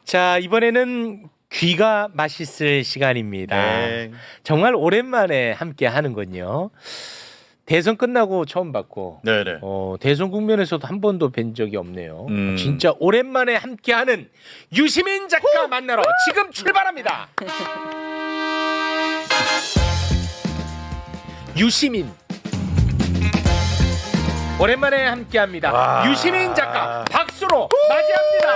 자, 이번에는 귀가 맛있을 시간입니다. 네. 정말 오랜만에 함께 하는군요. 대선 끝나고 처음 봤고 네네. 대선 국면에서도 한 번도 뵌 적이 없네요. 음. 진짜 오랜만에 함께하는 유시민 작가 만나러 지금 출발합니다. 유시민 오랜만에 함께합니다. 와. 유시민 작가 박수로 맞이합니다.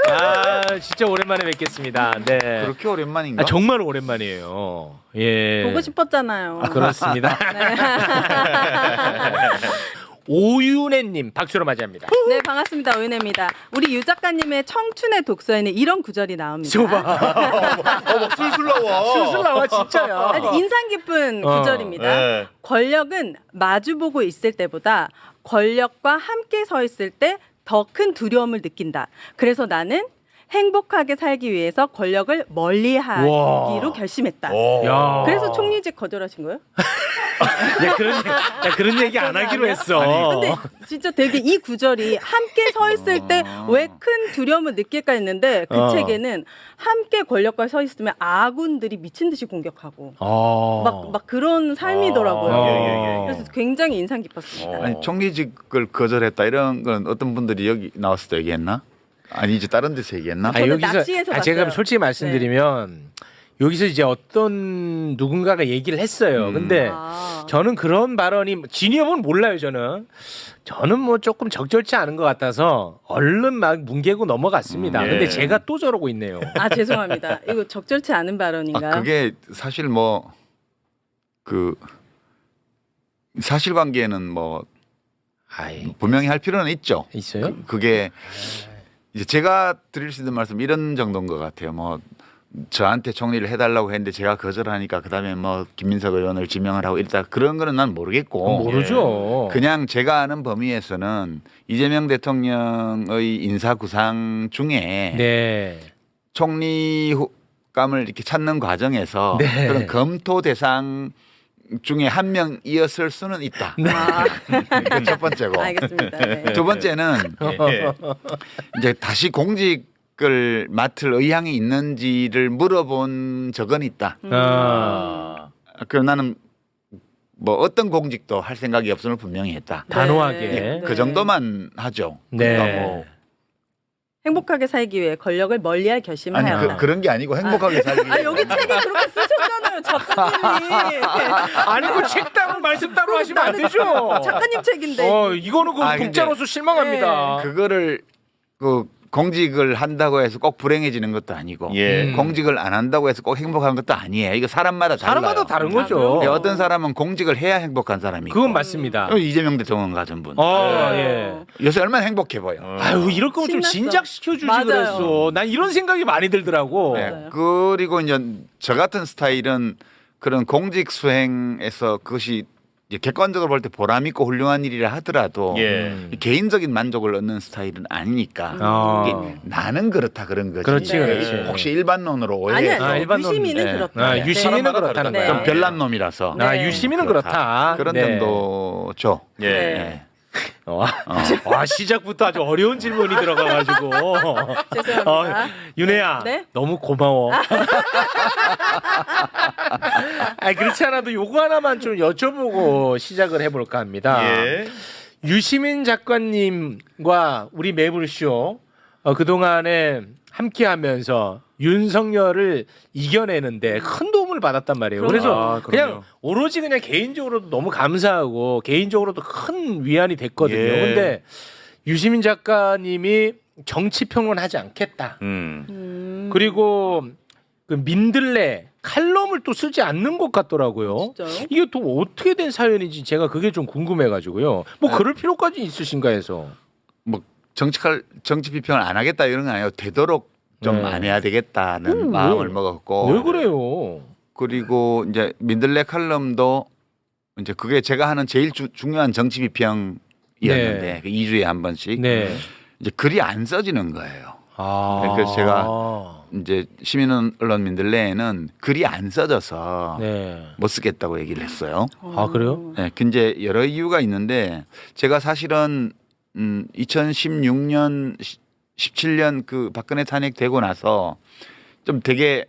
아 진짜 오랜만에 뵙겠습니다. 네. 그렇게 오랜만인가? 아, 정말 오랜만이에요. 예. 보고 싶었잖아요. 그렇습니다. 오윤혜님 박수로 맞이합니다. 네, 반갑습니다. 오윤혜입니다. 우리 유 작가님의 청춘의 독서에는 이런 구절이 나옵니다. 저봐. 막 술술 나와. 술술 나와 진짜야. 아주 인상 깊은 구절입니다. 네. 권력은 마주보고 있을 때보다 권력과 함께 서 있을 때 더 큰 두려움을 느낀다. 그래서 나는 행복하게 살기 위해서 권력을 멀리하기로 와. 결심했다. 야. 그래서 총리직 거절하신 거예요? 그런 얘기 안 하기로 했어. 근데 진짜 되게 이 구절이 함께 서 있을 때 왜 큰 두려움을 느낄까 했는데 그 책에는 함께 권력과 서 있으면 아군들이 미친 듯이 공격하고 막 그런 삶이더라고요. 그래서 굉장히 인상 깊었습니다. 아니 총리직을 거절했다 이런 건 어떤 분들이 여기 나왔을 때 얘기했나? 아니지 다른 데서 얘기했나? 저는 낚시에서 제가 봤어요. 솔직히 말씀드리면 여기서 이제 어떤 누군가가 얘기를 했어요. 근데 저는 그런 발언이 진위업은 몰라요. 저는 뭐 조금 적절치 않은 것 같아서 얼른 막 뭉개고 넘어갔습니다. 예. 근데 제가 또 저러고 있네요. 아 죄송합니다. 이거 적절치 않은 발언인가요? 그게 사실 뭐 그 사실관계는 뭐 아이, 분명히 할 필요는 있죠. 있어요? 그게 이제 제가 드릴 수 있는 말씀 이런 정도인 것 같아요. 뭐 저한테 총리를 해달라고 했는데 제가 거절하니까 그다음에 뭐 김민석 의원을 지명을 하고 이랬다 그런 거는 난 모르겠고 모르죠. 그냥 제가 아는 범위에서는 이재명 대통령의 인사 구상 중에 네. 총리감을 이렇게 찾는 과정에서 네. 그런 검토 대상 중에 한 명이었을 수는 있다. 그게 첫 번째고. 알겠습니다. 네. 두 번째는 예. 이제 다시 공직을 맡을 의향이 있는지를 물어본 적은 있다. 그럼 나는 뭐 어떤 공직도 할 생각이 없음을 분명히 했다. 단호하게. 네. 그 정도만 하죠. 네. 그러니까 뭐 행복하게 살기 위해 권력을 멀리할 결심을 아니 하였다. 그런 게 아니고 행복하게 살기 위해. 여기 책에 그렇게 쓰셨잖아요, 작가님이. 아니 그 책 따로 말씀 따로 하시면 안 되죠. 작가님 책인데. 이거는 그 근데 독자로서 실망합니다. 그거를 그 공직을 한다고 해서 꼭 불행해지는 것도 아니고 예. 공직을 안 한다고 해서 꼭 행복한 것도 아니에요. 이거 사람마다 달라요. 사람마다 다른 거죠. 예, 어떤 사람은 공직을 해야 행복한 사람이 있고 그건 맞습니다. 이재명 대통령 같은 분 예. 요새 얼마나 행복해 보여. 아유 이럴 거면 좀 신났어. 진작시켜 주지 맞아요. 그랬어. 난 이런 생각이 많이 들더라고. 네. 그리고 이제 저 같은 스타일은 그런 공직 수행에서 그것이 이제 객관적으로 볼 때 보람 있고 훌륭한 일이라 하더라도 예. 개인적인 만족을 얻는 스타일은 아니니까 이게 나는 그렇다 그런 거지. 그렇지, 네. 그렇지. 혹시 일반론으로 아니, 오해해서 아니, 일반 유시민은 놈. 네. 그렇다. 유시민은 사람마다 그렇다는 네. 거야. 좀 별난 놈이라서 네. 유시민은 그렇다. 그런 네. 정도죠. 예. 네. 와 시작부터 아주 어려운 질문이 들어가가지고. 죄송합니다. 윤혜야, 네? 너무 고마워. 그렇지 않아도 요거 하나만 좀 여쭤보고 시작을 해볼까 합니다. 예. 유시민 작가님과 우리 매불쇼 그동안에 함께하면서 윤석열을 이겨내는데 큰 도움을 받았단 말이에요. 그래서 그냥 오로지 그냥 개인적으로도 너무 감사하고 개인적으로도 큰 위안이 됐거든요. 예. 근데 유시민 작가님이 정치평론 하지 않겠다. 그리고 그 민들레 칼럼을 또 쓰지 않는 것 같더라고요. 진짜요? 이게 또 어떻게 된 사연인지 제가 그게 좀 궁금해가지고요. 뭐 그럴 필요까지 있으신가 해서. 뭐 정치 비평을 안 하겠다 이런 건 아니에요. 되도록 좀 안 해야 되겠다는 마음을 먹었고. 왜 그래요? 그리고 이제 민들레 칼럼도 이제 그게 제가 하는 제일 중요한 정치 비평이었는데 네. 그 2주에 한 번씩 이제 글이 안 써지는 거예요. 그래서 제가 이제 시민 언론 민들레에는 글이 안 써져서 못 쓰겠다고 얘기를 했어요. 아 그래요? 네, 근데 여러 이유가 있는데 제가 사실은 2016년 2017년 그 박근혜 탄핵되고 나서 좀 되게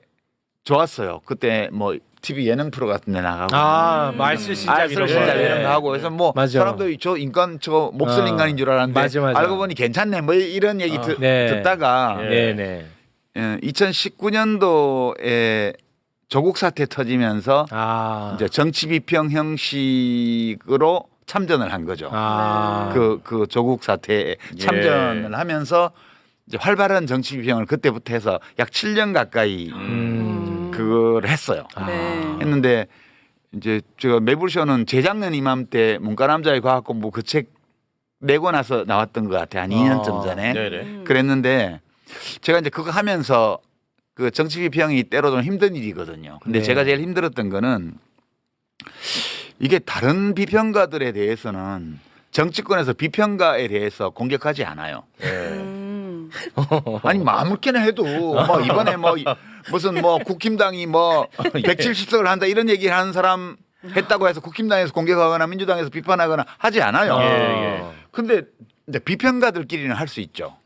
좋았어요. 그때 뭐 TV 예능 프로 같은 데 나가고 말실신잡 이런 알쓸신잡 거. 이런 거 하고 그래서 뭐 맞아. 사람들이 저 인간 저 몹쓸 인간인 줄 알았는데 맞아. 알고 보니 괜찮네 뭐 이런 얘기 듣다가 네네. 2019년도에 조국 사태 터지면서 이제 정치 비평 형식으로 참전을 한 거죠. 그 조국 사태에 참전을 하면서 이제 활발한 정치 비평을 그때부터 해서 약 7년 가까이 그걸 했어요. 했는데 이제 제가 매불쇼는 재작년 이맘때 문과남자의 과학공부 그 책 내고 나서 나왔던 것 같아요. 한 2년쯤 전에. 그랬는데 제가 이제 그거 하면서 그 정치 비평이 때로 좀 힘든 일이거든요. 근데 제가 제일 힘들었던 거는 이게 다른 비평가들에 대해서는 정치권에서 비평가에 대해서 공격하지 않아요. 아니 뭐 아무렇게나 해도 뭐 이번에 뭐 무슨 뭐 국힘당이 뭐 170석을 한다 이런 얘기를 하는 사람 했다고 해서 국힘당에서 공격하거나 민주당에서 비판하거나 하지 않아요. 근데 이제 비평가들끼리는 할 수 있죠.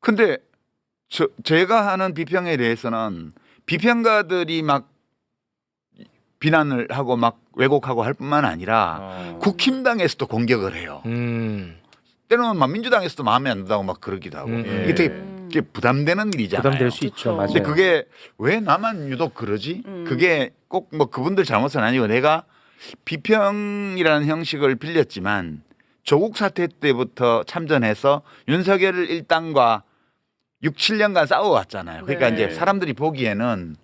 근데 제가 하는 비평에 대해서는 비평가들이 막 비난을 하고 막 왜곡하고 할 뿐만 아니라 국힘당에서도 공격을 해요. 때로는 막 민주당에서도 마음에 안 든다고 막 그러기도 하고 이게 되게 부담되는 일이잖아요. 부담될 수 있죠. 맞아요. 근데 그게 왜 나만 유독 그러지? 그게 꼭 뭐 그분들 잘못은 아니고 내가 비평이라는 형식을 빌렸지만 조국 사태 때부터 참전해서 윤석열 일당과 6, 7년간 싸워왔잖아요. 그러니까 이제 사람들이 보기에는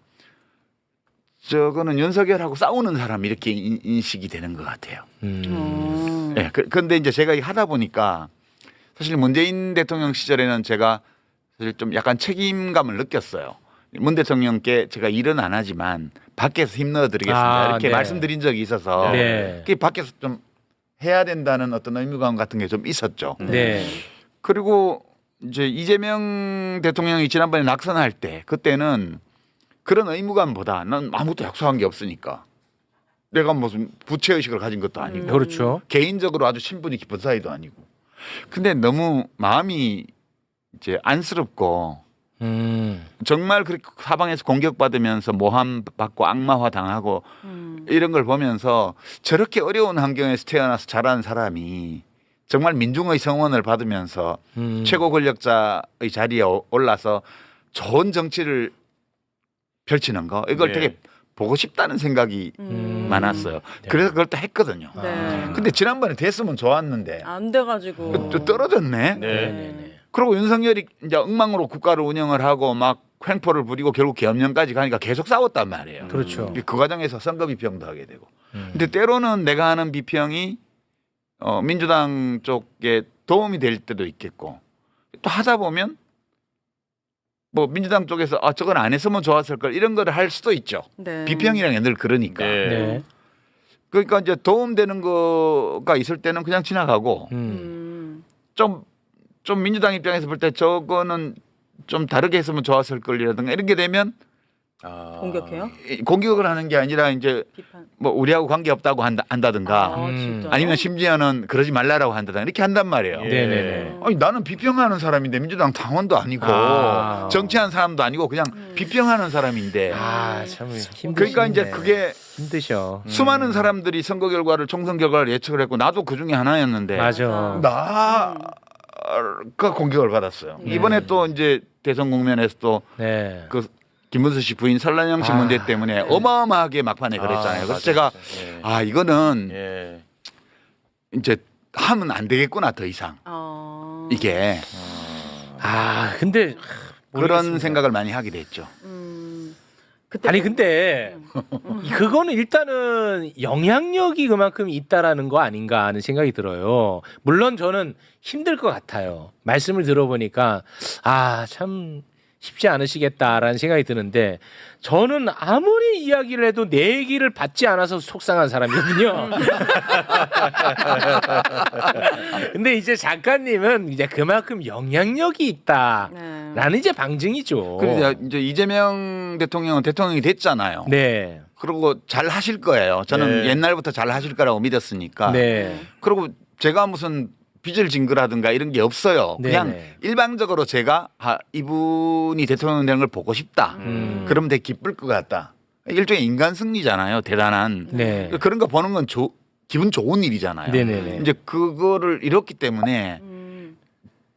저거는 윤석열하고 싸우는 사람 이렇게 인식이 되는 것 같아요. 네, 그런데 이제 제가 하다 보니까 사실 문재인 대통령 시절에는 제가 사실 좀 약간 책임감을 느꼈어요. 문 대통령께 제가 일은 안 하지만 밖에서 힘넣어드리겠습니다. 이렇게 말씀드린 적이 있어서 그게 밖에서 좀 해야 된다는 어떤 의무감 같은 게 좀 있었죠. 그리고 이제 이재명 대통령이 지난번에 낙선할 때 그때는 그런 의무감보다 난 아무것도 약속한 게 없으니까 내가 무슨 부채의식을 가진 것도 아니고 그렇죠. 개인적으로 아주 친분이 깊은 사이도 아니고 근데 너무 마음이 이제 안쓰럽고 정말 그렇게 사방에서 공격받으면서 모함 받고 악마화 당하고 이런 걸 보면서 저렇게 어려운 환경에서 태어나서 자란 사람이 정말 민중의 성원을 받으면서 최고 권력자의 자리에 올라서 좋은 정치를 펼치는 거 이걸 되게 보고 싶다는 생각이 많았어요. 그래서 그걸 또 했거든요. 근데 지난번에 됐으면 좋았는데 안 돼가지고 또 떨어졌네. 그리고 윤석열이 이제 엉망으로 국가를 운영을 하고 막 횡포를 부리고 결국 계엄령까지 가니까 계속 싸웠단 말이에요. 그렇죠. 그 과정에서 선거 비평도 하게 되고. 근데 때로는 내가 하는 비평이 민주당 쪽에 도움이 될 때도 있겠고 또 하다 보면 뭐 민주당 쪽에서 저건 안 했으면 좋았을 걸 이런 거를 할 수도 있죠. 비평이라는 게 늘 그러니까. 그러니까 이제 도움되는 거가 있을 때는 그냥 지나가고 좀 민주당 입장에서 볼 때 저거는 좀 다르게 했으면 좋았을 걸이라든가 이런 게 되면 공격해요? 공격을 하는 게 아니라 이제 비판. 뭐 우리하고 관계 없다고 한다든가 진짜요? 아니면 심지어는 그러지 말라라고 한다든가 이렇게 한단 말이에요. 네네네. 아니 나는 비평하는 사람인데 민주당 당원도 아니고 정치하는 사람도 아니고 그냥 비평하는 사람인데 참 힘드시네. 그러니까 이제 그게 힘드셔. 수많은 사람들이 선거 결과를 총선 결과를 예측을 했고 나도 그 중에 하나였는데 맞아. 나가 공격을 받았어요. 이번에 또 이제 대선 국면에서 또 그 김문수 씨 부인 설란영 씨 문제 때문에 어마어마하게 막판에 그랬잖아요. 그래서 제가 이거는 이제 하면 안 되겠구나 더 이상 이게 근데 그런 모르겠습니다. 생각을 많이 하게 됐죠. 아니 근데 그거는 일단은 영향력이 그만큼 있다라는 거 아닌가 하는 생각이 들어요. 물론 저는 힘들 것 같아요. 말씀을 들어보니까 참 쉽지 않으시겠다라는 생각이 드는데 저는 아무리 이야기를 해도 내 얘기를 받지 않아서 속상한 사람이거든요. 근데 이제 작가님은 이제 그만큼 영향력이 있다라는 이제 방증이죠. 그래서 이제 이재명 대통령은 대통령이 됐잖아요. 네. 그리고 잘 하실 거예요. 저는 옛날부터 잘 하실 거라고 믿었으니까. 네. 그리고 제가 무슨 빚을 진 거라든가 이런 게 없어요. 그냥 네네. 일방적으로 제가 이분이 대통령 되는 걸 보고 싶다. 그러면 되게 기쁠 것 같다. 일종의 인간 승리잖아요. 대단한. 네. 그런 거 보는 건 기분 좋은 일이잖아요. 네네네. 이제 그거를 잃었기 때문에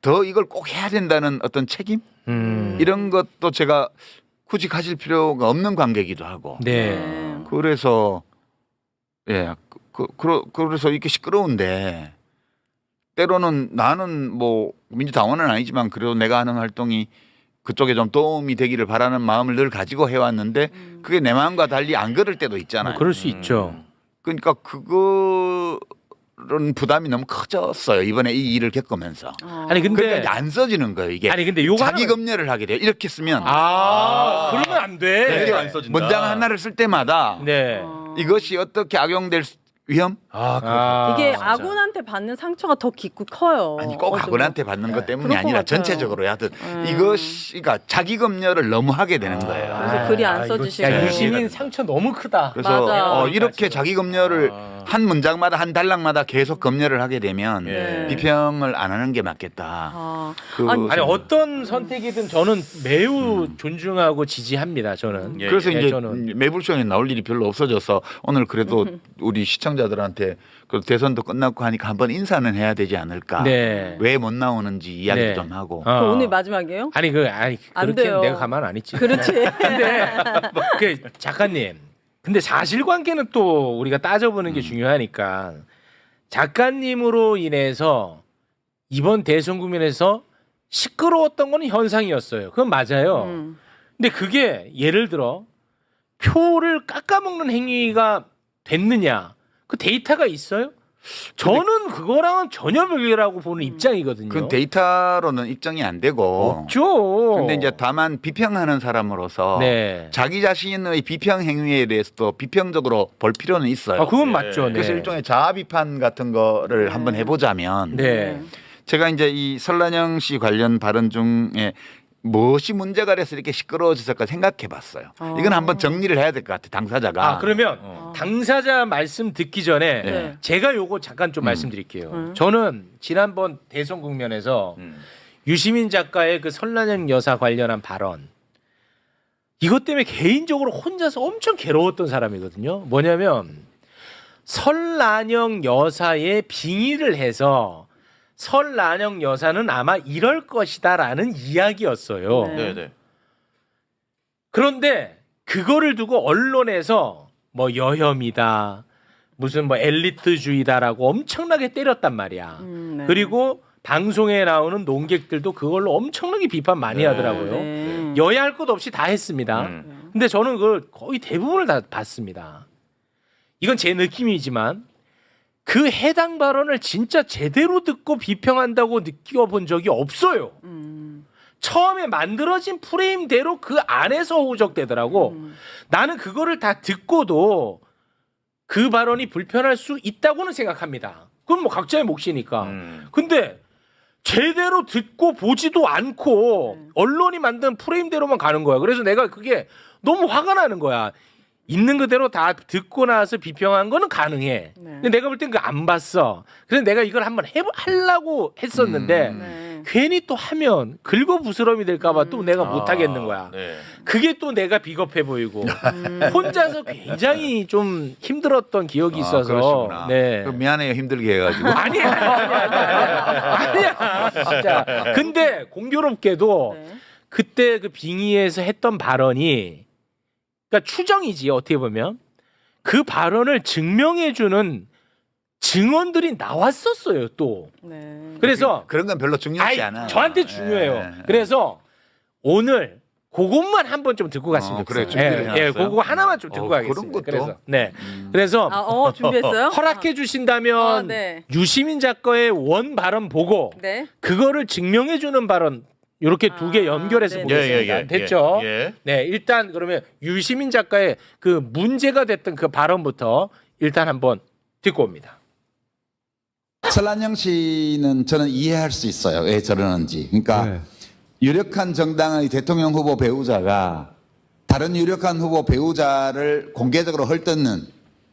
더 이걸 꼭 해야 된다는 어떤 책임 이런 것도 제가 굳이 가질 필요가 없는 관계이기도 하고. 네. 그래서 예, 그래서 이렇게 시끄러운데 때로는 나는 뭐 민주당원은 아니지만 그래도 내가 하는 활동이 그쪽에 좀 도움이 되기를 바라는 마음을 늘 가지고 해왔는데 그게 내 마음과 달리 안 그럴 때도 있잖아요. 뭐 그럴 수 있죠. 그러니까 그런 부담이 너무 커졌어요. 이번에 이 일을 겪으면서. 아니 근데 그러니까 안 써지는 거예요. 이게 아니 근데 요거 자기 하나는- 검열을 하게 돼요. 이렇게 쓰면 그러면 안 돼. 이게 안 써진다. 문장 하나를 쓸 때마다 네. 이것이 어떻게 악용될 위험? 이게 진짜. 아군한테 받는 상처가 더 깊고 커요. 아니 꼭 어쩌면. 아군한테 받는 것 때문이 그럴 것 아니라 같아요. 전체적으로 하든 이것이 그러니까 자기 검열을 너무 하게 되는 거예요. 그래서 글이 안 이거 써지시고. 진짜 유시민 상처 너무 크다. 그래서 맞아. 이렇게 자기 검열을 한 문장마다 한 단락마다 계속 검열을 하게 되면 네. 비평을 안 하는 게 맞겠다. 그 아니, 아니 어떤 선택이든 저는 매우 존중하고 지지합니다. 저는. 그래서 이제 저는. 매불쇼에 나올 일이 별로 없어져서 오늘 그래도 우리 시청자들한테 그 대선도 끝났고 하니까 한번 인사는 해야 되지 않을까. 네. 왜 못 나오는지 이야기 네. 좀 하고. 그럼 오늘 마지막이에요? 아니 안 그렇게 돼요. 내가 가만 안 있지. 그렇지. 근데 그 작가님. 근데 사실관계는 또 우리가 따져보는 게 중요하니까 작가님으로 인해서 이번 대선 국면에서 시끄러웠던 거는 현상이었어요. 그건 맞아요. 근데 그게 예를 들어 표를 깎아먹는 행위가 됐느냐? 그 데이터가 있어요? 저는 그거랑은 전혀 별개라고 보는 입장이거든요. 그 데이터로는 입증이 안 되고. 없죠. 근데 이제 다만 비평하는 사람으로서 네. 자기 자신의 비평 행위에 대해서도 비평적으로 볼 필요는 있어요. 그건 맞죠. 네. 그래서 일종의 자아 비판 같은 거를 한번 해보자면 네. 제가 이제 이 설란영 씨 관련 발언 중에 무엇이 문제가 돼서 이렇게 시끄러워졌을까 생각해봤어요. 이건 한번 정리를 해야 될 것 같아 당사자가. 그러면 당사자 말씀 듣기 전에 네. 제가 요거 잠깐 좀 말씀드릴게요. 저는 지난번 대선 국면에서 유시민 작가의 그 설란영 여사 관련한 발언 이것 때문에 개인적으로 혼자서 엄청 괴로웠던 사람이거든요. 뭐냐면 설란영 여사의 빙의를 해서 설란영 여사는 아마 이럴 것이다라는 이야기였어요. 네. 네. 그런데 그거를 두고 언론에서 뭐 여혐이다, 무슨 뭐 엘리트주의다라고 엄청나게 때렸단 말이야. 네. 그리고 방송에 나오는 논객들도 그걸로 엄청나게 비판 많이 하더라고요. 네. 여야할 것 없이 다 했습니다. 근데 저는 그걸 거의 대부분을 다 봤습니다. 이건 제 느낌이지만 그 해당 발언을 진짜 제대로 듣고 비평한다고 느껴본 적이 없어요. 처음에 만들어진 프레임대로 그 안에서 호적되더라고. 나는 그거를 다 듣고도 그 발언이 불편할 수 있다고는 생각합니다. 그건 뭐 각자의 몫이니까. 근데 제대로 듣고 보지도 않고 언론이 만든 프레임대로만 가는 거야. 그래서 내가 그게 너무 화가 나는 거야. 있는 그대로 다 듣고 나서 비평한 거는 가능해. 근데 내가 볼 땐 그 안 봤어. 그래서 내가 이걸 한번 하려고 했었는데 괜히 또 하면 긁어부스럼이 될까봐 또 내가 못 하겠는 거야. 네. 그게 또 내가 비겁해 보이고 혼자서 굉장히 좀 힘들었던 기억이 있어서. 그러시구나. 네. 그럼 미안해요 힘들게 해가지고. 아니야. 진짜. 근데 공교롭게도 네. 그때 그 빙의에서 했던 발언이 그러니까 추정이지 어떻게 보면 그 발언을 증명해주는 증언들이 나왔었어요 또. 네. 그래서 그런 건 별로 중요하지 않아요. 저한테 중요해요. 예. 그래서 오늘 그것만 한번 좀 듣고 갔으면 그래, 좋겠어요. 준비를 예, 해놨어요? 그거 하나만 좀 듣고 그런 가겠습니다. 것도? 그래서 네, 그래서 준비했어요? 허락해 주신다면 네. 유시민 작가의 원 발언 보고 네. 그거를 증명해주는 발언 이렇게 두 개 연결해서 네네. 보겠습니다. 됐죠? 예. 네, 일단 그러면 유시민 작가의 그 문제가 됐던 그 발언부터 일단 한번 듣고 옵니다. 설란영 씨는 저는 이해할 수 있어요. 왜 저러는지. 그러니까 유력한 정당의 대통령 후보 배우자가 다른 유력한 후보 배우자를 공개적으로 헐뜯는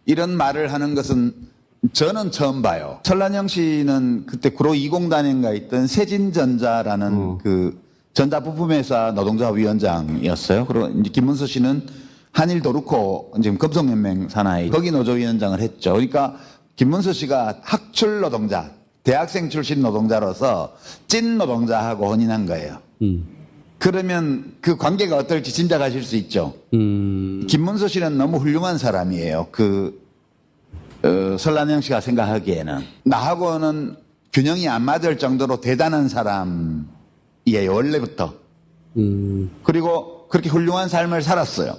이런 말을 하는 것은 저는 처음 봐요. 설란영 씨는 그때 구로 20단인가 있던 세진전자라는 그 전자부품회사 노동자 위원장이었어요. 그리고 이제 김문수 씨는 한일도르코 지금 금속연맹 산하의 거기 노조위원장을 했죠. 그러니까 김문수 씨가 학출 노동자, 대학생 출신 노동자로서 찐 노동자하고 혼인한 거예요. 그러면 그 관계가 어떨지 짐작하실 수 있죠. 김문수 씨는 너무 훌륭한 사람이에요. 설란영 씨가 생각하기에는 나하고는 균형이 안 맞을 정도로 대단한 사람이에요. 원래부터. 그리고 그렇게 훌륭한 삶을 살았어요.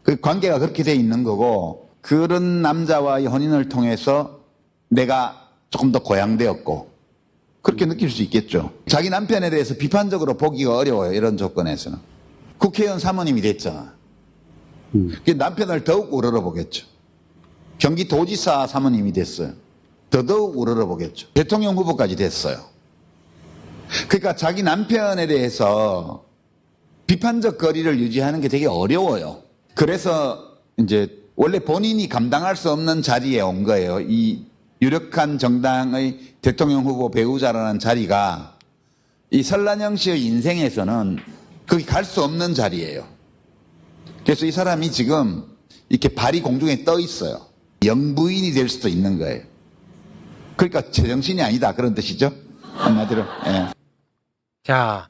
그 관계가 그렇게 돼 있는 거고 그런 남자와의 혼인을 통해서 내가 조금 더 고양되었고 그렇게 느낄 수 있겠죠. 자기 남편에 대해서 비판적으로 보기가 어려워요. 이런 조건에서는. 국회의원 사모님이 됐잖아. 남편을 더욱 우러러보겠죠. 경기도지사 사모님이 됐어요. 더더욱 우러러보겠죠. 대통령 후보까지 됐어요. 그러니까 자기 남편에 대해서 비판적 거리를 유지하는 게 되게 어려워요. 그래서 이제 원래 본인이 감당할 수 없는 자리에 온 거예요. 이 유력한 정당의 대통령 후보 배우자라는 자리가 이 설란영 씨의 인생에서는 거기 갈 수 없는 자리예요. 그래서 이 사람이 지금 이렇게 발이 공중에 떠 있어요. 영부인이 될 수도 있는 거예요. 그러니까 제정신이 아니다 그런 뜻이죠. 한마디로. 예. 자,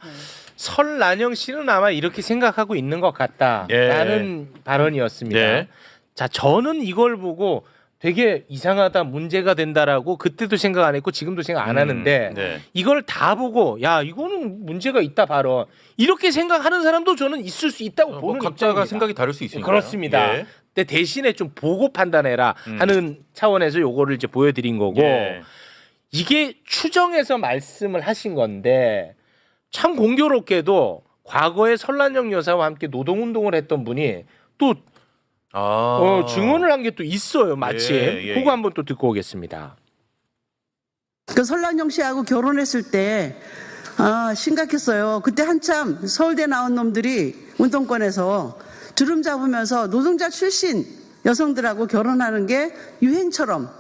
설란영 씨는 아마 이렇게 생각하고 있는 것 같다라는 발언이었습니다. 네. 자, 저는 이걸 보고 되게 이상하다, 문제가 된다라고 그때도 생각 안 했고 지금도 생각 안 하는데 네. 이걸 다 보고 야 이거는 문제가 있다 바로 이렇게 생각하는 사람도 저는 있을 수 있다고 보는 각자가 입장입니다. 생각이 다를 수 있으니까. 그렇습니다. 예. 근데 대신에 좀 보고 판단해라 하는 차원에서 요거를 이제 보여드린 거고 예. 이게 추정해서 말씀을 하신 건데 참 공교롭게도 과거에 설란영 여사와 함께 노동운동을 했던 분이 또 증언을 한 게 또 있어요. 마침 그거 한번 또 듣고 오겠습니다. 그 설란영 씨하고 결혼했을 때 심각했어요. 그때 한참 서울대 나온 놈들이 운동권에서 주름 잡으면서 노동자 출신 여성들하고 결혼하는 게 유행처럼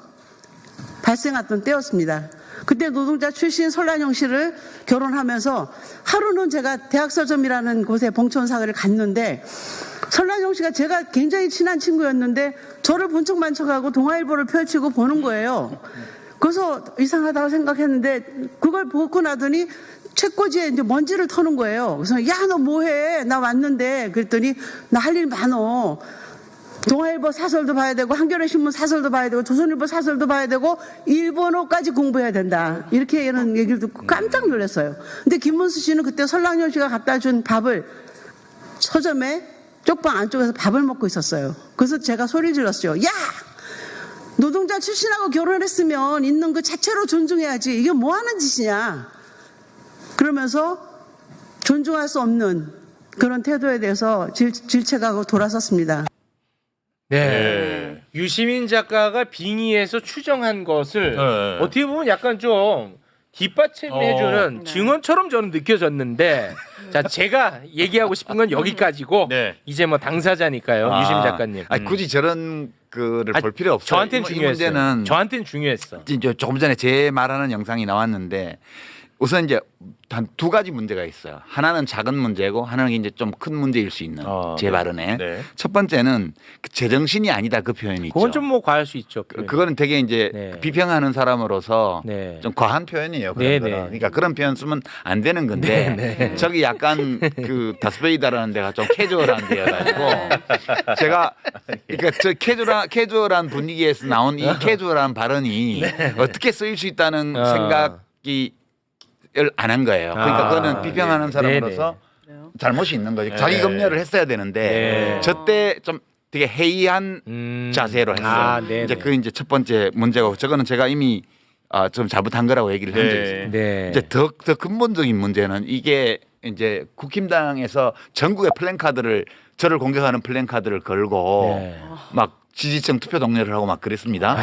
발생했던 때였습니다. 그때 노동자 출신 설란영 씨를 결혼하면서 하루는 제가 대학서점이라는 곳에 봉천사회를 갔는데 설란영 씨가 제가 굉장히 친한 친구였는데 저를 번쩍만척하고 동아일보를 펼치고 보는 거예요. 그래서 이상하다고 생각했는데 그걸 보고 나더니 책꽂이에 이제 먼지를 터는 거예요. 그래서 야, 너 뭐해? 나 왔는데. 그랬더니 나 할 일 많어. 동아일보 사설도 봐야 되고 한겨레 신문 사설도 봐야 되고 조선일보 사설도 봐야 되고 일본어까지 공부해야 된다. 이렇게 이런 얘기를 듣고 깜짝 놀랐어요. 근데 김문수 씨는 그때 설랑영 씨가 갖다 준 밥을 서점에 쪽방 안쪽에서 밥을 먹고 있었어요. 그래서 제가 소리 질렀어요. 야! 노동자 출신하고 결혼했으면 있는 그 자체로 존중해야지. 이게 뭐 하는 짓이냐. 그러면서 존중할 수 없는 그런 태도에 대해서 질책하고 돌아섰습니다. 네. 유시민 작가가 빙의해서 추정한 것을 어떻게 보면 약간 좀 뒷받침해주는 증언처럼 저는 느껴졌는데 자 제가 얘기하고 싶은 건 여기까지고 이제 뭐 당사자니까요. 유시민 작가님. 굳이 저런 거를 볼 필요 없어요. 저한테는 중요했어요. 문제는 저한테는 중요했어. 이제 조금 전에 제 말하는 영상이 나왔는데 우선 이제 단 두 가지 문제가 있어요. 하나는 작은 문제고 하나는 이제 좀 큰 문제일 수 있는 제 발언에. 첫 번째는 제정신이 아니다 그 표현이 있죠. 그건 좀 뭐 과할 수 있죠. 그거는 되게 이제 비평하는 사람으로서 좀 과한 표현이에요. 그런 거는. 그러니까 그런 표현 쓰면 안 되는 건데 저기 약간 그 다스베이다라는 데가 좀 캐주얼한 데여가지고 제가 그러니까 저 캐주얼한 분위기에서 나온 이 캐주얼한 발언이 어떻게 쓰일 수 있다는 생각이 안 한 거예요. 그러니까 그거는 비평하는 사람으로서 잘못이 있는 거죠. 자기 검열을 했어야 되는데 저때 좀 되게 해이한 자세로 했어요. 이제 그 이제 첫 번째 문제고 저거는 제가 이미 좀 잘못한 거라고 얘기를 한 적이 있어요. 이제 더 근본적인 문제는 이게 이제 국힘당에서 전국의 플랜카드를 저를 공격하는 플랜카드를 걸고 막 지지층 투표 동료를 하고 막 그랬습니다.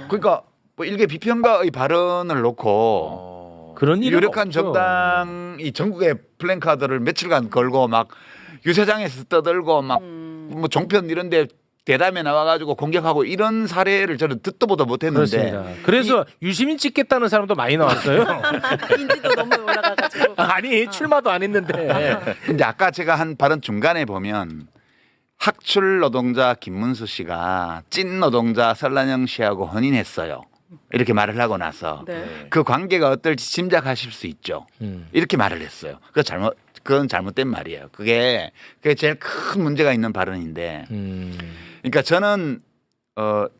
그러니까 뭐 일개 비평가의 발언을 놓고 그런 유력한 없죠. 정당이 전국의 플랜카드를 며칠간 걸고 막 유세장에서 떠들고 막 뭐 종편 이런데 대담에 나와가지고 공격하고 이런 사례를 저는 듣도 보도 못했는데. 그렇습니다. 그래서 유시민 찍겠다는 사람도 많이 나왔어요. 인지도 너무 올라가가지고. 아니 출마도 안 했는데. 근데 아까 제가 한 발언 중간에 보면 학출 노동자 김문수 씨가 찐 노동자 설란영 씨하고 혼인했어요. 이렇게 말을 하고 나서 네. 그 관계가 어떨지 짐작하실 수 있죠. 이렇게 말을 했어요. 그건 잘못된 말이에요. 그게 제일 큰 문제가 있는 발언인데. 그러니까 저는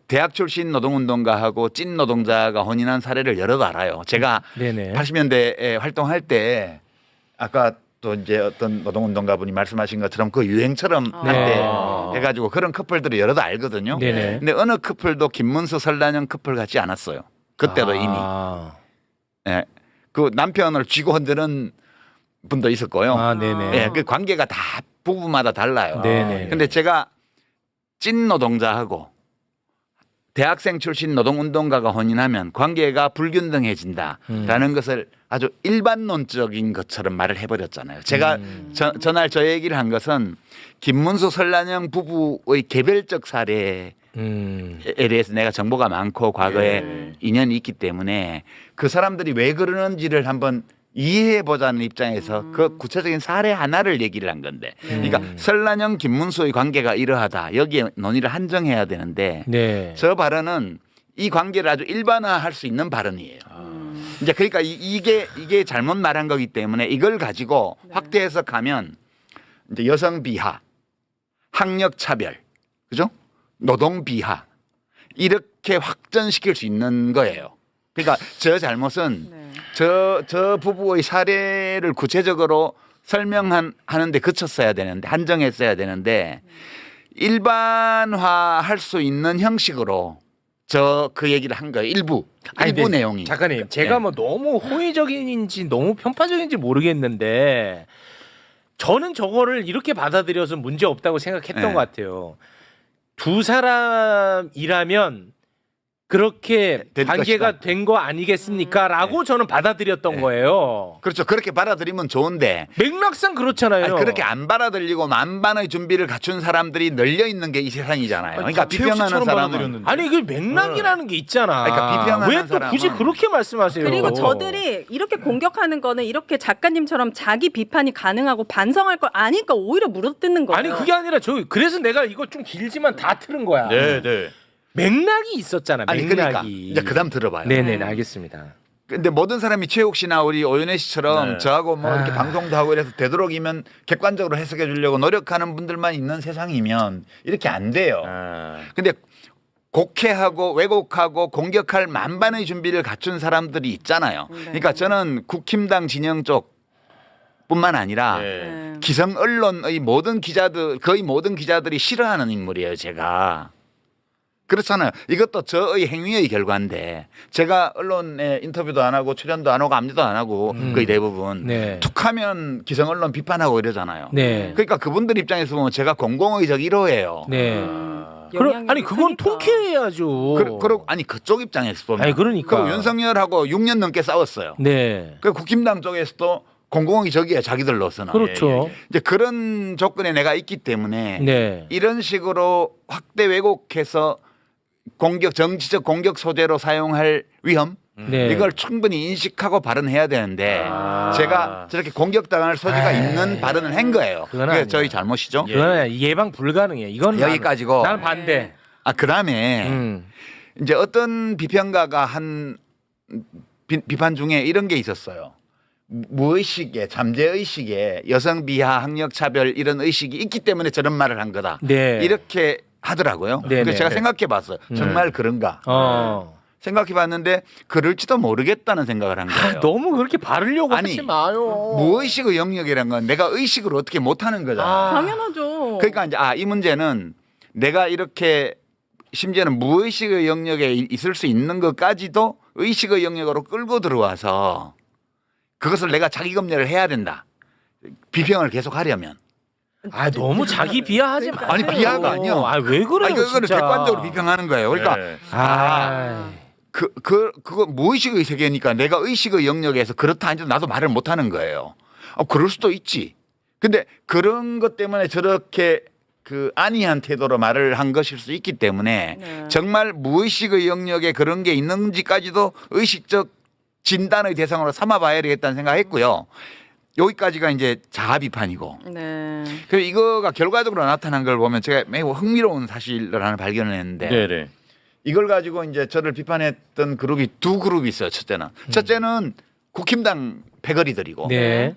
대학 출신 노동운동가하고 찐 노동자가 혼인한 사례를 여러 알아요. 제가 네네. 80년대에 활동할 때 아까 또 이제 어떤 노동운동가 분이 말씀하신 것처럼 그 유행처럼 할 때 해가지고 그런 커플들을 여러 알거든요. 네네. 근데 어느 커플도 김문수 설란영 커플 같지 않았어요. 그때도 이미. 예. 그 남편을 쥐고 흔드는 분도 있었고요. 네네. 예, 그 관계가 다 부부마다 달라요. 네네. 근데 제가 찐 노동자하고 대학생 출신 노동운동가가 혼인하면 관계가 불균등해진다라는 것을 아주 일반론적인 것처럼 말을 해버렸잖아요. 제가 전날 저 얘기를 한 것은 김문수 설란영 부부의 개별적 사례에 대해서 내가 정보가 많고 과거에 인연이 있기 때문에 그 사람들이 왜 그러는지를 한번 이해해 보자는 입장에서 그 구체적인 사례 하나를 얘기를 한 건데, 그러니까 설란영 김문수의 관계가 이러하다 여기에 논의를 한정해야 되는데 네. 저 발언은 이 관계를 아주 일반화할 수 있는 발언이에요. 이제 그러니까 이게 잘못 말한 거기 때문에 이걸 가지고 확대 해석하면 이제 여성 비하, 학력 차별, 그죠? 노동 비하 이렇게 확전시킬 수 있는 거예요. 그러니까 저 잘못은 저 부부의 사례를 구체적으로 설명하는데 그쳤어야 되는데 한정했어야 되는데 일반화할 수 있는 형식으로 그 얘기를 한 거예요. 일부 내용이. 작가님, 제가 네. 뭐 너무 호의적인지 너무 편파적인지 모르겠는데 저는 저거를 이렇게 받아들여서 문제 없다고 생각했던 네. 것 같아요. 두 사람이라면 그렇게 될 관계가 것이다. 된 거 아니겠습니까? 라고 저는 받아들였던 거예요. 그렇죠. 그렇게 받아들이면 좋은데 맥락상 그렇잖아요. 아니, 그렇게 안 받아들이고 만반의 준비를 갖춘 사람들이 널려 있는 게 이 세상이잖아요. 그러니까 비평하는 사람은 아니 그 맥락이라는 게 있잖아. 그러니까 비평하는 왜 또 굳이 사람은 그렇게 말씀하세요? 그리고 저들이 이렇게 공격하는 거는 이렇게 작가님처럼 자기 비판이 가능하고 반성할 걸 아니까 오히려 물어뜯는 거예요. 아니 그게 아니라 그래서 내가 이거 좀 길지만 다 틀은 거야. 네. 맥락이 있었잖아. 아니 맥락이. 그러니까 이제 그다음 들어봐요. 네네 알겠습니다. 근데 모든 사람이 최욱 씨나 우리 오연혜 씨처럼 저하고 뭐 이렇게 방송도 하고 이래서 되도록이면 객관적으로 해석해 주려고 노력하는 분들만 있는 세상이면 이렇게 안 돼요. 근데 곡해하고 왜곡하고 공격할 만반의 준비를 갖춘 사람들이 있잖아요. 그러니까 저는 국힘당 진영 쪽뿐만 아니라 기성 언론의 거의 모든 기자들이 싫어하는 인물이에요, 제가. 그렇잖아요. 이것도 저의 행위의 결과인데 제가 언론에 인터뷰도 안 하고 출연도 안 하고 압류도 안 하고 거의 대부분 툭하면 기성 언론 비판하고 이러잖아요. 네. 그러니까 그분들 입장에서 보면 제가 공공의적 1호예요. 네. 아니 그건 크니까. 통쾌해야죠. 아니 그쪽 입장에서 보면. 아니 그러니까. 그리고 윤석열하고 6년 넘게 싸웠어요. 네. 그 국힘당 쪽에서도 공공의적이에요, 자기들로서는. 그렇죠. 이제 그런 조건에 내가 있기 때문에 네. 이런 식으로 확대 왜곡해서 정치적 공격 소재로 사용할 위험 네. 이걸 충분히 인식하고 발언해야 되는데 제가 저렇게 공격당할 소지가 있는 발언을 한 거예요. 그건 그게 아니야. 저희 잘못이죠. 그건 예방 불가능해. 이건 여기까지고. 나는 반대. 그다음에 이제 어떤 비평가가 한 비판 중에 이런 게 있었어요. 무의식에 잠재의식에 여성 비하 학력 차별 이런 의식이 있기 때문에 저런 말을 한 거다. 네. 이렇게 하더라고요. 네네. 그래서 제가 생각해 봤어요. 정말 그런가? 생각해 봤는데 그럴지도 모르겠다는 생각을 한 거예요. 너무 그렇게 바르려고 아니, 하지 마요. 무의식의 영역이란 건 내가 의식을 어떻게 못하는 거잖아. 당연하죠. 그러니까 이제 이 문제는 내가 이렇게 심지어는 무의식의 영역에 있을 수 있는 것까지도 의식의 영역으로 끌고 들어와서 그것을 내가 자기 검열을 해야 된다. 비평을 계속 하려면. 너무 자기 비하하지 마. 아니 비하가 아니요. 왜 그래요? 그거는 진짜. 객관적으로 비평하는 거예요. 그러니까 그거 무의식의 세계니까 내가 의식의 영역에서 그렇다 아니다 나도 말을 못 하는 거예요. 그럴 수도 있지. 근데 그런 것 때문에 저렇게 그 안이한 태도로 말을 한 것일 수 있기 때문에 네. 정말 무의식의 영역에 그런 게 있는지까지도 의식적 진단의 대상으로 삼아봐야 되겠다는 생각했고요. 여기까지가 이제 자아 비판이고. 네. 그래서 이거가 결과적으로 나타난 걸 보면 제가 매우 흥미로운 사실을 하나 발견을 했는데 네네. 이걸 가지고 이제 저를 비판했던 그룹이 두 그룹이 있어요. 첫째는 국힘당 패거리들이고 네.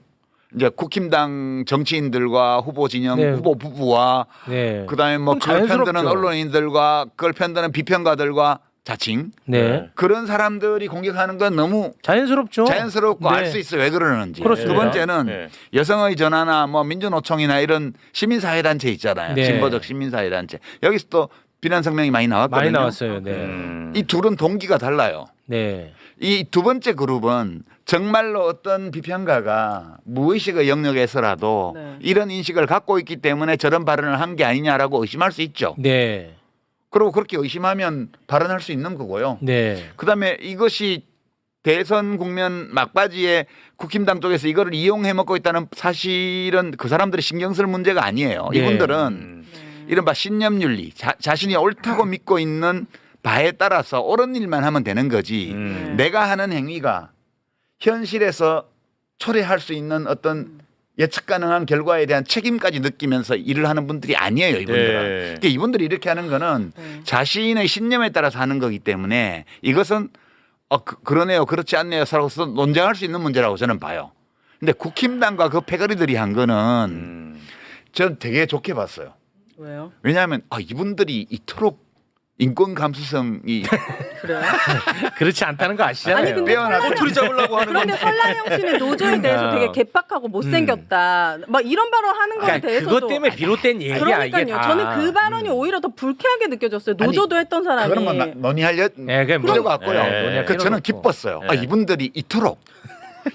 이제 국힘당 정치인들과 후보 진영 네. 후보 부부와 네. 그다음에 뭐 그럼 그걸 편드는 자연스럽죠. 언론인들과 그걸 편드는 비평가들과 자칭 네. 그런 사람들이 공격하는 건 너무 자연스럽죠. 자연스럽고 네. 알 수 있어요. 왜 그러는지. 그렇습니다. 두 번째는 네. 여성의 전화나 뭐 민주노총이나 이런 시민사회단체 있잖아요. 네. 진보적 시민사회단체. 여기서 또 비난 성명이 많이 나왔거든요. 많이 나왔어요. 네. 이 둘은 동기가 달라요. 네. 이 두 번째 그룹은 정말로 어떤 비평가가 무의식의 영역에서라도 네. 이런 인식을 갖고 있기 때문에 저런 발언을 한 게 아니냐라고 의심할 수 있죠. 네. 그리고 그렇게 의심하면 발언할 수 있는 거고요. 네. 그다음에 이것이 대선 국면 막바지에 국힘당 쪽에서 이거를 이용해 먹고 있다는 사실은 그 사람들이 신경 쓸 문제가 아니에요. 네. 이분들은 이른바 신념윤리, 자신이 옳다고 믿고 있는 바에 따라서 옳은 일만 하면 되는 거지. 내가 하는 행위가 현실에서 초래할 수 있는 어떤 예측 가능한 결과에 대한 책임까지 느끼면서 일을 하는 분들이 아니에요, 이분들은. 네. 그러니까 이분들이 이렇게 하는 거는 자신의 신념에 따라서 하는 거기 때문에 이것은 그러네요, 그렇지 않네요, 서로서 논쟁할 수 있는 문제라고 저는 봐요. 근데 국힘당과 그 패거리들이 한 거는 저는 되게 좋게 봤어요. 왜요? 왜냐하면 이분들이 이토록 인권 감수성이 그래요? 그렇지 않다는 거 아시잖아요. 아니 근데 빼어나서 꼬투리 잡으려고 하는 그런데 설라영 씨는 노조에 대해서 되게 개빡하고 못생겼다. 막 이런 발언 하는 거에 그러니까 대해서도 그것 때문에 비롯된 얘기야 그러니까요. 이게 다. 저는 그 발언이 오히려 더 불쾌하게 느껴졌어요. 노조도 했던 사람이. 그런 건 논의할 네, 그게 필요가 없고요. 네, 논의할 그 저는 필요가 없고. 기뻤어요. 이분들이 이토록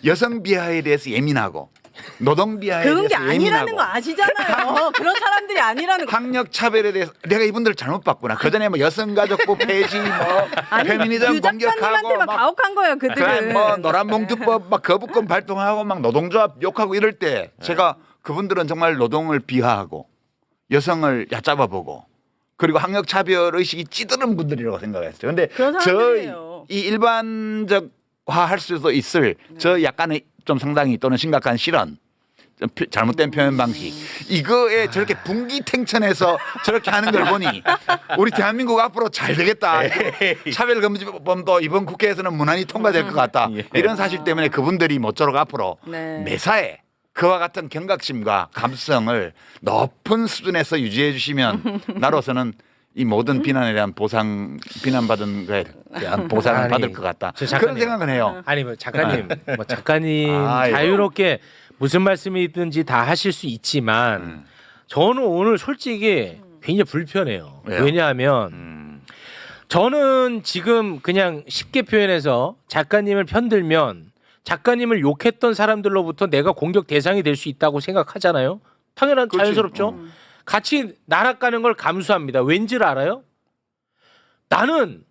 여성 비하에 대해서 예민하고 노동 비하에 그런 게 대해서 아니라는 거 예민하고 아시잖아요. 그런 사람들이 아니라는 거. 학력 차별에 대해서 내가 이분들을 잘못 봤구나. 그 전에 뭐 여성가족부 폐지, 뭐 페미니즘 유 공격하고 작가님한테만 막 가혹한 거예요. 그래, 그들은. 뭐 노란봉투법 막 거부권 발동하고 막 노동조합 욕하고 이럴 때 제가 그분들은 정말 노동을 비하하고 여성을 얕잡아보고 그리고 학력 차별 의식이 찌드는 분들이라고 생각했어요. 근데 그런 사람들이에요. 이 일반적화할 수도 있을 저 약간의 좀 상당히 또는 심각한 실언, 잘못된 표현 방식 이거에 저렇게 분기탱천해서 저렇게 하는 걸 보니 우리 대한민국 앞으로 잘 되겠다. 차별금지법도 이번 국회에서는 무난히 통과될 것 같다. 이런 사실 때문에 그분들이 모쪼록 앞으로 네. 매사에 그와 같은 경각심과 감수성을 높은 수준에서 유지해 주시면 나로서는 이 모든 비난에 대한 비난받은 거에 대한 보상을 아니, 받을 것 같다. 저 작가님. 그런 생각은 해요. 아니 뭐 작가님, 뭐 작가님 아이고. 자유롭게 무슨 말씀이든지 다 하실 수 있지만 저는 오늘 솔직히 굉장히 불편해요. 왜요? 왜냐하면 저는 지금 그냥 쉽게 표현해서 작가님을 편들면 작가님을 욕했던 사람들로부터 내가 공격 대상이 될 수 있다고 생각하잖아요. 당연한 그렇지. 자연스럽죠. 같이 날아가는 걸 감수합니다. 왠지를 알아요? 나는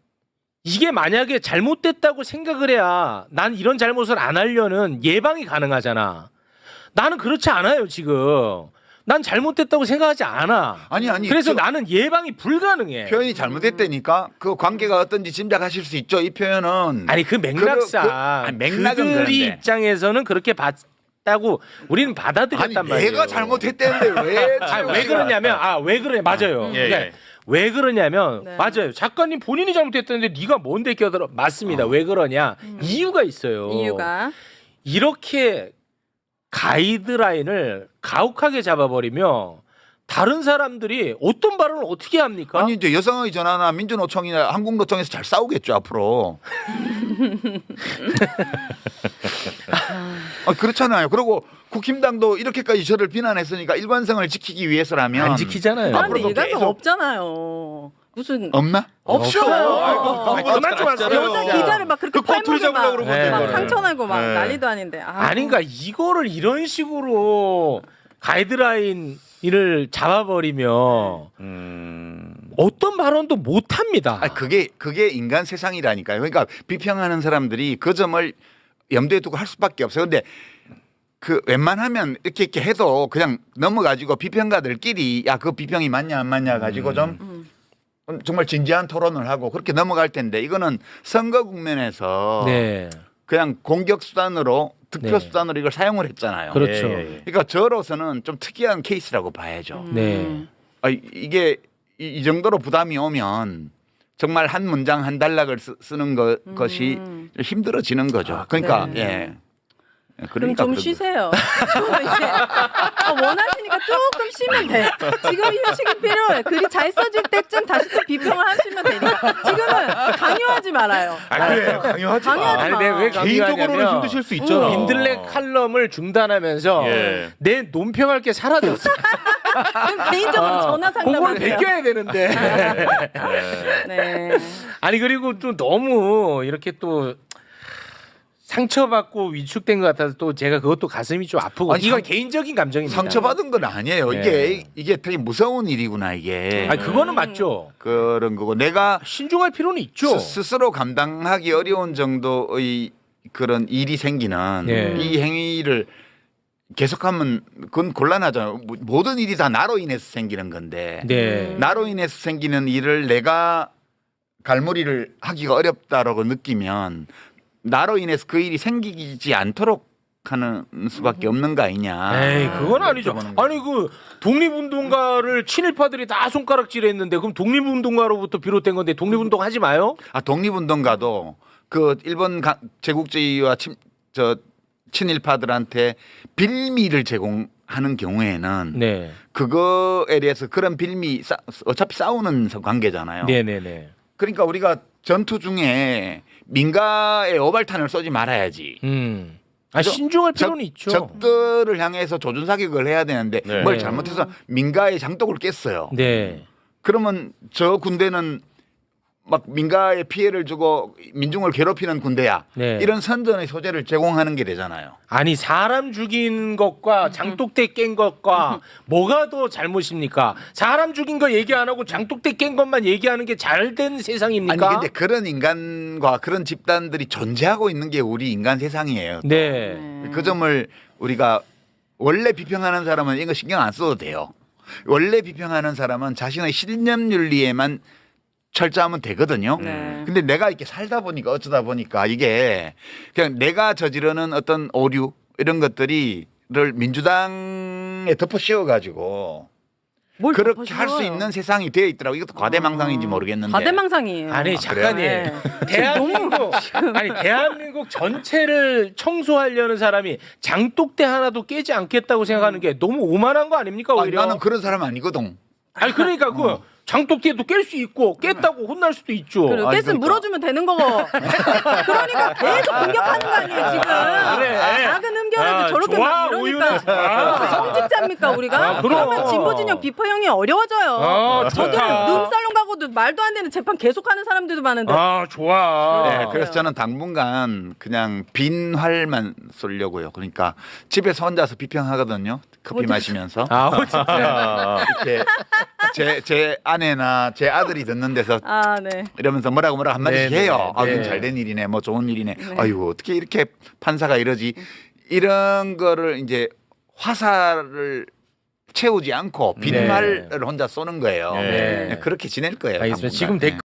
이게 만약에 잘못됐다고 생각을 해야 난 이런 잘못을 안 하려는 예방이 가능하잖아. 나는 그렇지 않아요, 지금. 난 잘못됐다고 생각하지 않아. 아니, 그래서 나는 예방이 불가능해. 표현이 잘못됐다니까 그 관계가 어떤지 짐작하실 수 있죠. 이 표현은 아니 그 맥락상 아니, 맥락은 그들이 그런데. 입장에서는 그렇게 봤다고 우리는 받아들였단 아니, 말이에요. 내가 잘못했다는데 왜? 왜 그러냐면 왜 그래 맞아요. 예, 그러니까 예. 왜 그러냐면 네. 맞아요. 작가님 본인이 잘못했다는데 네가 뭔데 껴들어? 맞습니다. 왜 그러냐? 이유가 있어요. 이유가 이렇게 가이드라인을 가혹하게 잡아버리면 다른 사람들이 어떤 발언을 어떻게 합니까? 아니 이제 여성의 전화나 민주노총이나 한국노총에서 잘 싸우겠죠 앞으로. 그렇잖아요. 그리고 국힘당도 이렇게까지 저를 비난했으니까 일관성을 지키기 위해서라면 안 지키잖아요. 그런데 앞으로도 일관성 계속- 없잖아요. 무슨 없나? 없어요. 그만 좀 하세요. 여자 기자를 막 그렇게 그 꼬투리 팔목에 잡으려고 그러고 네. 막 그거를. 상처나고 막 네. 난리도 아닌데. 아닌가 이거를 이런 식으로 가이드라인을 잡아버리면 어떤 발언도 못 합니다. 그게 인간 세상이라니까요. 그러니까 비평하는 사람들이 그 점을 염두에 두고 할 수밖에 없어요. 근데 그 웬만하면 이렇게 해도 그냥 넘어가지고 비평가들끼리 야 그 비평이 맞냐 안 맞냐 가지고 좀 정말 진지한 토론을 하고 그렇게 넘어갈 텐데 이거는 선거 국면에서 네. 그냥 공격 수단으로 득표 네. 수단으로 이걸 사용을 했잖아요. 그렇죠. 그러니까 저로서는 좀 특이한 케이스라고 봐야죠. 네. 이게 이 정도로 부담이 오면 정말 한 문장 한 단락을 쓰는 것이 힘들어지는 거죠. 그러니까 네. 예. 그럼 그러니까 좀 그런 쉬세요. 좀 이제 원하시니까 조금 쉬면 돼. 지금 휴식이 필요해. 글이 잘 써질 때쯤 다시 또 비평을 하시면 되니까. 지금은 강요하지 말아요. 그래 강요하지 마. 강요하지 마. 왜 개인적으로는 강요하냐면 힘드실 수 있잖아. 민들레 칼럼을 중단하면서 예. 내 논평할 게 사라졌어. 그럼 개인적으로 전화 그걸 상담하세요. 베껴야 되는데. 네. 아니 그리고 또 너무 이렇게 또 상처받고 위축된 것 같아서 또 제가 그것도 가슴이 좀 아프고 아니, 이건 개인적인 감정입니다. 상처받은 건 아니에요. 예. 이게 되게 무서운 일이구나 이게. 아니 그거는 맞죠. 그런 거고 내가 신중할 필요는 있죠. 스스로 감당하기 어려운 정도의 그런 일이 생기는 네. 이 행위를 계속하면 그건 곤란하잖아요. 모든 일이 다 나로 인해서 생기는 건데 네. 나로 인해서 생기는 일을 내가 갈무리를 하기가 어렵다라고 느끼면 나로 인해서 그 일이 생기지 않도록 하는 수밖에 없는 거 아니냐. 에이 그건 아니죠. 그렇게 보는 거죠. 아니 그 독립운동가를 친일파들이 다 손가락질했는데 그럼 독립운동가로부터 비롯된 건데 독립운동 하지 마요? 독립운동가도 그 일본 제국주의와 친일파들한테 빌미를 제공하는 경우에는 네. 그거에 대해서 그런 빌미 어차피 싸우는 관계잖아요. 네네네. 그러니까 우리가 전투 중에 민가에 오발탄을 쏘지 말아야지. 아 신중할 필요는 있죠. 적들을 향해서 조준 사격을 해야 되는데 네. 뭘 잘못해서 민가의 장독을 깼어요. 네. 그러면 저 군대는 막 민가에 피해를 주고 민중을 괴롭히는 군대야. 네. 이런 선전의 소재를 제공하는 게 되잖아요. 아니 사람 죽인 것과 장독대 깬 것과 뭐가 더 잘못입니까? 사람 죽인 거 얘기 안 하고 장독대 깬 것만 얘기하는 게 잘된 세상입니까? 아니 근데 그런 인간과 그런 집단들이 존재하고 있는 게 우리 인간 세상이에요. 네. 그 점을 우리가 원래 비평하는 사람은 이거 신경 안 써도 돼요. 원래 비평하는 사람은 자신의 신념 윤리에만 철저하면 되거든요. 네. 근데 내가 이렇게 살다 보니까 어쩌다 보니까 이게 그냥 내가 저지르는 어떤 오류 이런 것들이를 민주당에 덮어 씌워 가지고 뭘 그렇게 할 수 덮어씌워요? 있는 세상이 되어 있더라고. 이것도 과대망상인지 모르겠는데. 과대망상이에요. 아니 작가님 네. 대한민국 전체를 청소하려는 사람이 장독대 하나도 깨지 않겠다고 생각하는 게 너무 오만한 거 아닙니까? 아니, 오히려. 나는 그런 사람 아니거든. 아니 그러니까 그 장독대도 깰 수 있고 깼다고 혼날 수도 있죠. 그래, 아니, 깼으면 그러니까. 물어주면 되는 거고. 그러니까 계속 공격하는 거 아니에요 지금. 그래. 작은 흠결에도 저렇게 좋아, 막 이러니까 오윤혜 좋아. 성직자입니까 우리가? 아, 그럼. 그러면 진보 진영 비포형이 어려워져요. 저들 좋다. 룸살롱 가고도 말도 안 되는 재판 계속하는 사람들도 많은데. 아 좋아. 네, 그래서 저는 당분간 그냥 빈 활만 쏠려고요. 그러니까 집에서 혼자서 비평하거든요. 커피 마시면서. 아 진짜. 이렇게 제 아내나 제 아들이 듣는 데서 아 네. 이러면서 뭐라고 한마디씩 네, 해요. 네, 아, 네. 이건 잘된 일이네, 뭐 좋은 일이네. 아이고 어떻게 이렇게 판사가 이러지? 이런 거를 이제 화살을 채우지 않고 빈 네. 활을 혼자 쏘는 거예요. 네. 그렇게 지낼 거예요. 알겠습니다. 당분간. 지금 댓글